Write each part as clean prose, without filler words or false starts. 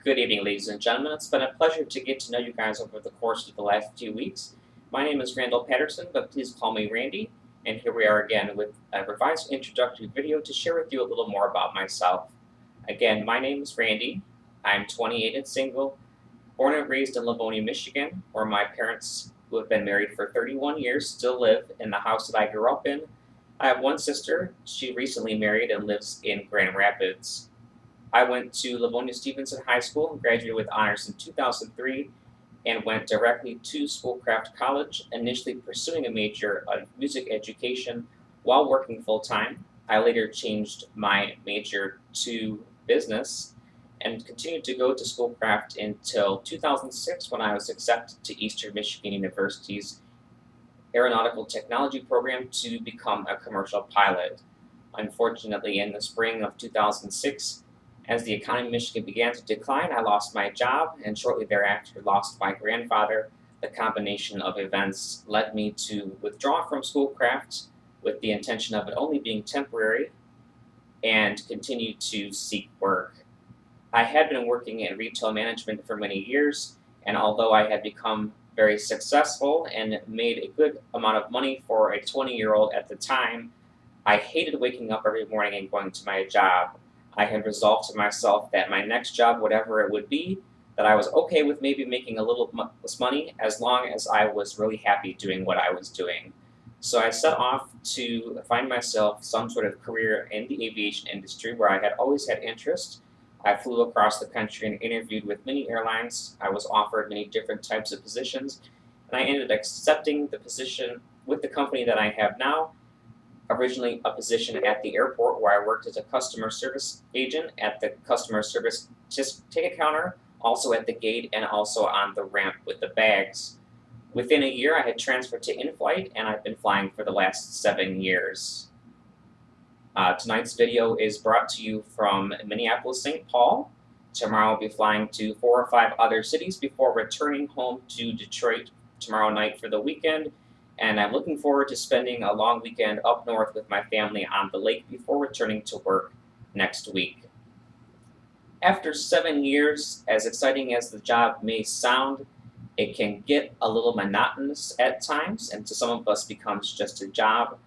Good evening, ladies and gentlemen. It's been a pleasure to get to know you guys over the course of the last few weeks. My name is Randall Patterson, but please call me Randy. And here we are again with a revised introductory video to share with you a little more about myself. Again, my name is Randy. I'm 28 and single, born and raised in Livonia, Michigan, where my parents, who have been married for 31 years, still live in the house that I grew up in. I have one sister. She recently married and lives in Grand Rapids. I went to Livonia Stevenson High School and graduated with honors in 2003 and went directly to Schoolcraft College, initially pursuing a major of music education while working full time. I later changed my major to business and continued to go to Schoolcraft until 2006 when I was accepted to Eastern Michigan University's Aeronautical Technology program to become a commercial pilot. Unfortunately, in the spring of 2006, as the economy in Michigan began to decline, I lost my job and shortly thereafter lost my grandfather. The combination of events led me to withdraw from Schoolcraft with the intention of it only being temporary and continue to seek work. I had been working in retail management for many years, and although I had become very successful and made a good amount of money for a 20-year-old at the time, I hated waking up every morning and going to my job. I had resolved to myself that my next job, whatever it would be, that I was okay with maybe making a little less money as long as I was really happy doing what I was doing. So I set off to find myself some sort of career in the aviation industry where I had always had interest. I flew across the country and interviewed with many airlines. I was offered many different types of positions, and I ended up accepting the position with the company that I have now. Originally, a position at the airport where I worked as a customer service agent at the customer service ticket counter, also at the gate, and also on the ramp with the bags. Within a year, I had transferred to in-flight, and I've been flying for the last 7 years. Tonight's video is brought to you from Minneapolis, St. Paul. Tomorrow I'll be flying to 4 or 5 other cities before returning home to Detroit tomorrow night for the weekend. And I'm looking forward to spending a long weekend up north with my family on the lake before returning to work next week. After 7 years, as exciting as the job may sound, it can get a little monotonous at times, and to some of us becomes just a job.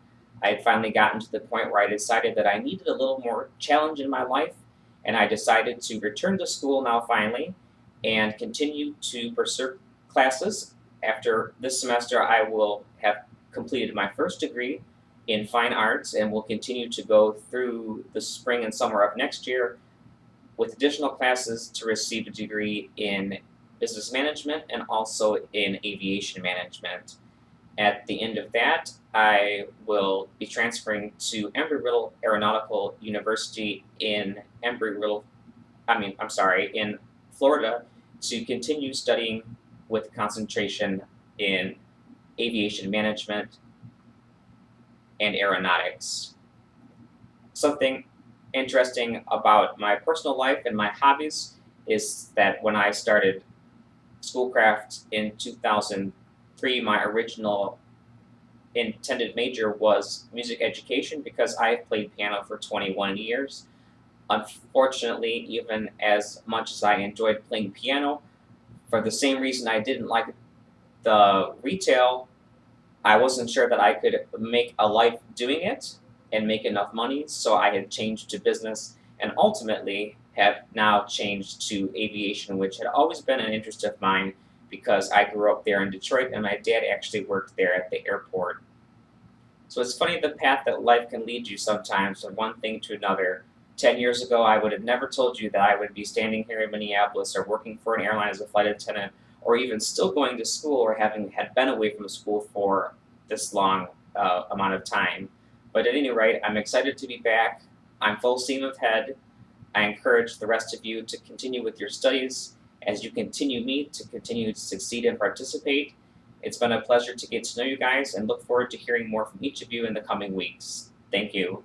I had finally gotten to the point where I decided that I needed a little more challenge in my life, and I decided to return to school now finally and continue to pursue classes. After this semester, I will have completed my first degree in fine arts and will continue to go through the spring and summer of next year with additional classes to receive a degree in business management and also in aviation management. At the end of that, I will be transferring to Embry-Riddle Aeronautical University in in Florida to continue studying with concentration in aviation management and aeronautics. Something interesting about my personal life and my hobbies is that when I started Schoolcraft in 2003, my original intended major was music education because I have played piano for 21 years. Unfortunately, even as much as I enjoyed playing piano, for the same reason I didn't like the retail, I wasn't sure that I could make a life doing it and make enough money, so I had changed to business and ultimately have now changed to aviation, which had always been an interest of mine because I grew up there in Detroit and my dad actually worked there at the airport. So it's funny the path that life can lead you sometimes from one thing to another. 10 years ago, I would have never told you that I would be standing here in Minneapolis or working for an airline as a flight attendant or even still going to school or having had been away from school for this long amount of time. But at any rate, I'm excited to be back. I'm full steam ahead. I encourage the rest of you to continue with your studies as you continue to succeed and participate. It's been a pleasure to get to know you guys and look forward to hearing more from each of you in the coming weeks. Thank you.